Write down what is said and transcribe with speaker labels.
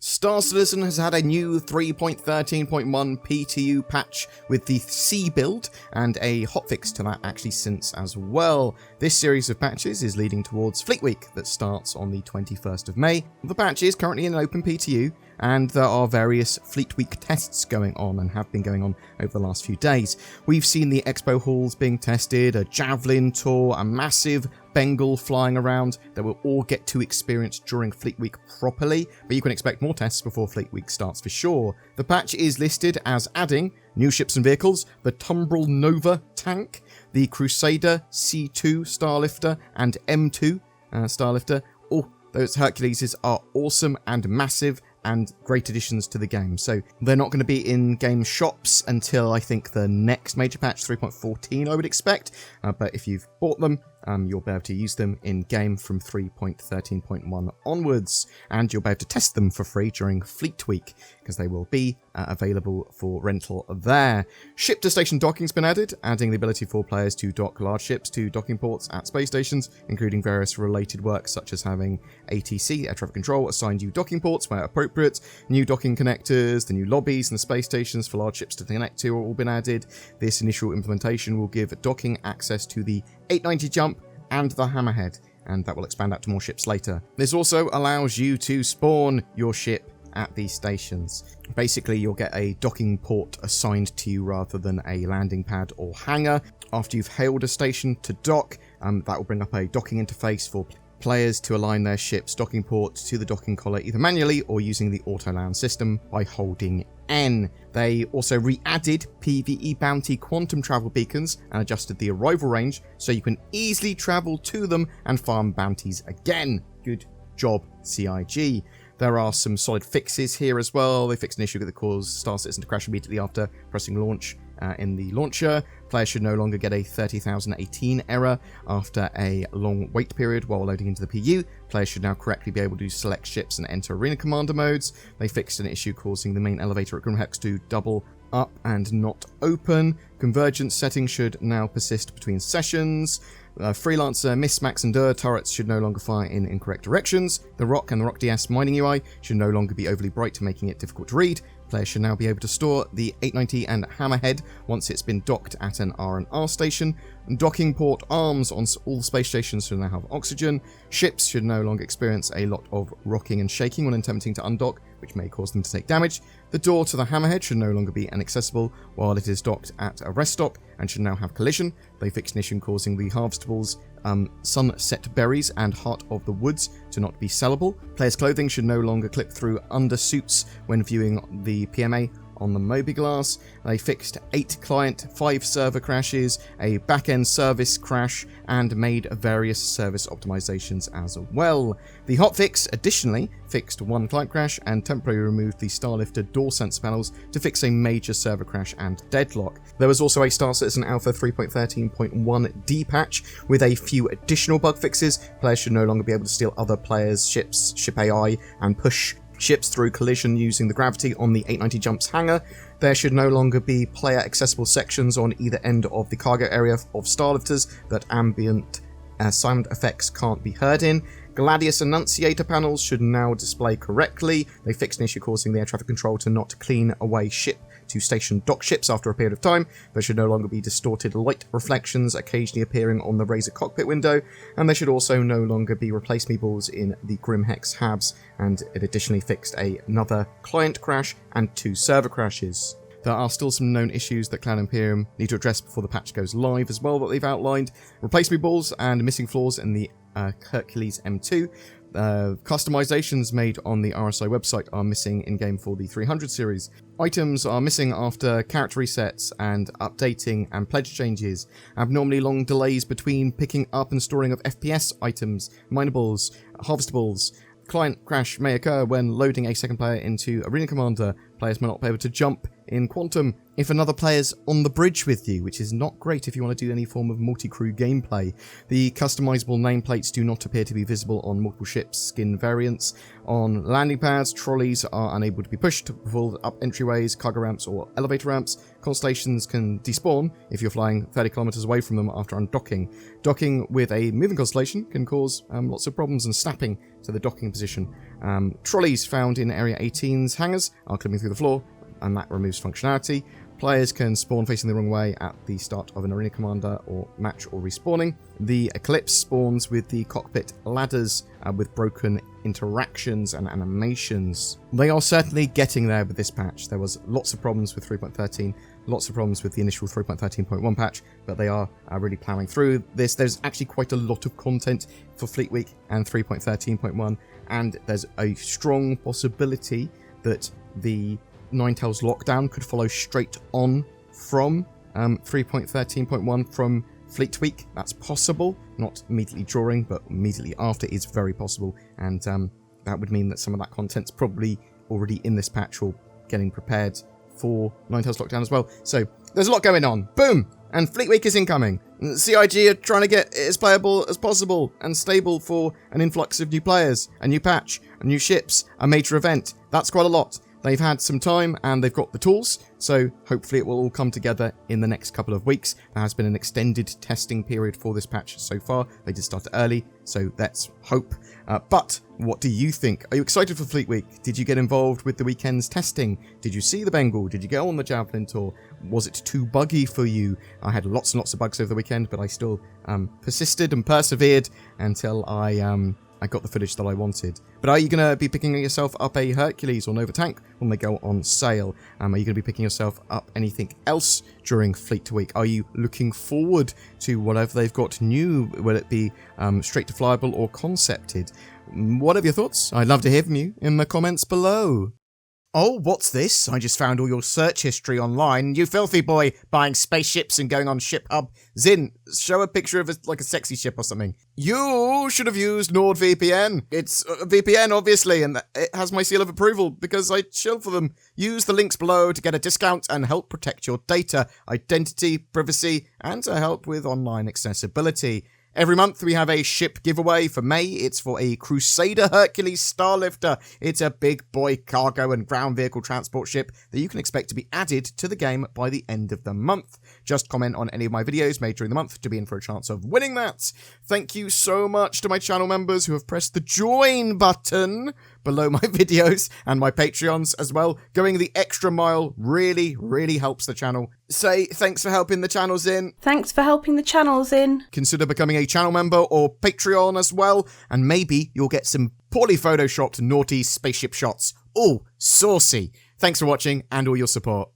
Speaker 1: Star Citizen has had a new 3.13.1 PTU patch with the C build and a hotfix to that actually since as well. This series of patches is leading towards Fleet Week that starts on the 21st of May. The patch is currently in open PTU and there are various Fleet Week tests going on and have been going on over the last few days. We've seen the expo halls being tested, a javelin tour, a massive Bengal flying around that we'll all get to experience during Fleet Week properly, but you can expect more tests before Fleet Week starts for sure. The patch is listed as adding new ships and vehicles, the Tumbrel Nova tank, the Crusader C2 Starlifter and M2 Starlifter. Oh, those Herculeses are awesome and massive and great additions to the game. So they're not going to be in game shops until I think the next major patch, 3.14 I would expect, but if you've bought them, you'll be able to use them in game from 3.13.1 onwards, and you'll be able to test them for free during Fleet Week because they will be available for rental there. Ship to station docking's been added, adding the ability for players to dock large ships to docking ports at space stations, including various related work such as having ATC, air traffic control, assigned you docking ports where appropriate, new docking connectors, the new lobbies and the space stations for large ships to connect to are all been added. This initial implementation will give docking access to the 890 jump and the Hammerhead, and that will expand out to more ships later. This also allows you to spawn your ship at these stations. Basically, you'll get a docking port assigned to you rather than a landing pad or hangar. After you've hailed a station to dock, that will bring up a docking interface for players to align their ship's docking port to the docking collar either manually or using the auto-land system by holding N. They also re-added PvE bounty quantum travel beacons and adjusted the arrival range so you can easily travel to them and farm bounties again. Good job, CIG. There are some solid fixes here as well. They fixed an issue that caused Star Citizen to crash immediately after pressing launch in the launcher. Players should no longer get a 30,018 error after a long wait period while loading into the PU. Players should now correctly be able to select ships and enter Arena Commander modes. They fixed an issue causing the main elevator at Grimhex to double up and not open. Convergence settings should now persist between sessions. Freelancer, Miss, Max and Dur turrets should no longer fire in incorrect directions. The Rock and the Rock DS mining UI should no longer be overly bright, making it difficult to read. Players should now be able to store the 890 and Hammerhead once it's been docked at an R&R station. Docking port arms on all space stations should now have oxygen. Ships should no longer experience a lot of rocking and shaking when attempting to undock, which may cause them to take damage. The door to the Hammerhead should no longer be inaccessible while it is docked at a rest stop and should now have collision. They fixed an issue causing the Harvestables, Sunset Berries and Heart of the Woods to not be sellable. Players' clothing should no longer clip through undersuits when viewing the PMA on the Mobiglass. They fixed 8 client, 5 server crashes, a back-end service crash, and made various service optimizations as well. The hotfix additionally fixed 1 client crash and temporarily removed the Starlifter door sensor panels to fix a major server crash and deadlock. There was also a Star Citizen Alpha 3.13.1 D patch with a few additional bug fixes. Players should no longer be able to steal other players' ships, ship AI, and push ships through collision using the gravity on the 890 jumps hangar. There should no longer be player accessible sections on either end of the cargo area of Starlifters that ambient sound effects can't be heard in. Gladius Annunciator panels should now display correctly. They fixed an issue causing the air traffic control to not clean away ship to station dock ships after a period of time. There should no longer be distorted light reflections occasionally appearing on the Razor cockpit window, and there should also no longer be replace me balls in the Grimhex habs, and it additionally fixed another client crash and 2 server crashes. There are still some known issues that Cloud Imperium need to address before the patch goes live as well that they've outlined. Replace me balls and missing flaws in the Hercules M2. Customizations made on the RSI website are missing in-game for the 300 series. Items are missing after character resets and updating and pledge changes. Abnormally long delays between picking up and storing of FPS items, minables, harvestables. Client crash may occur when loading a second player into Arena Commander. Players may not be able to jump in Quantum if another player's on the bridge with you, which is not great if you want to do any form of multi-crew gameplay. The customizable nameplates do not appear to be visible on multiple ships skin variants. On landing pads, trolleys are unable to be pushed to pull up entryways, cargo ramps, or elevator ramps. Constellations can despawn if you're flying 30 kilometers away from them after undocking. Docking with a moving constellation can cause lots of problems and snapping to the docking position. Trolleys found in Area 18's hangars are climbing through the floor, and that removes functionality. Players can spawn facing the wrong way at the start of an arena commander or match or respawning. The Eclipse spawns with the cockpit ladders with broken interactions and animations. They are certainly getting there with this patch. There was lots of problems with 3.13, lots of problems with the initial 3.13.1 patch, but they are really plowing through this. There's actually quite a lot of content for Fleet Week and 3.13.1, and there's a strong possibility that the Ninetales lockdown could follow straight on from 3.13.1 from Fleet Week. That's possible, not immediately during, but immediately after is very possible, and that would mean that some of that content's probably already in this patch or getting prepared for Ninetales lockdown as well. So there's a lot going on. Boom! And Fleet Week is incoming. CIG are trying to get it as playable as possible and stable for an influx of new players, a new patch, new ships, a major event. That's quite a lot. They've had some time and they've got the tools, so hopefully it will all come together in the next couple of weeks. There has been an extended testing period for this patch so far. They did start early, so let's hope. But what do you think? Are you excited for Fleet Week? Did you get involved with the weekend's testing? Did you see the Bengal? Did you go on the Javelin tour? Was it too buggy for you? I had lots and lots of bugs over the weekend, but I still persisted and persevered until I got the footage that I wanted. But are you going to be picking yourself up a Hercules or Nova tank when they go on sale? Are you going to be picking yourself up anything else during Fleet Week? Are you looking forward to whatever they've got new? Will it be straight to flyable or concepted? What are your thoughts? I'd love to hear from you in the comments below. Oh, what's this? I just found all your search history online. You filthy boy, buying spaceships and going on Ship Hub. Zin, show a picture of a sexy ship or something. You should have used NordVPN. It's a VPN, obviously, and it has my seal of approval because I shill for them. Use the links below to get a discount and help protect your data, identity, privacy, and to help with online accessibility. Every month we have a ship giveaway. For May, it's for a Crusader Hercules Starlifter. It's a big boy cargo and ground vehicle transport ship that you can expect to be added to the game by the end of the month. Just comment on any of my videos made during the month to be in for a chance of winning that. Thank you so much to my channel members who have pressed the join button below my videos and my Patreons as well. Going the extra mile really, really helps the channel. Say thanks for helping the channel, Zin.
Speaker 2: Thanks for helping the channel, Zin.
Speaker 1: Consider becoming a channel member or Patreon as well, and maybe you'll get some poorly photoshopped naughty spaceship shots. Oh, saucy. Thanks for watching and all your support.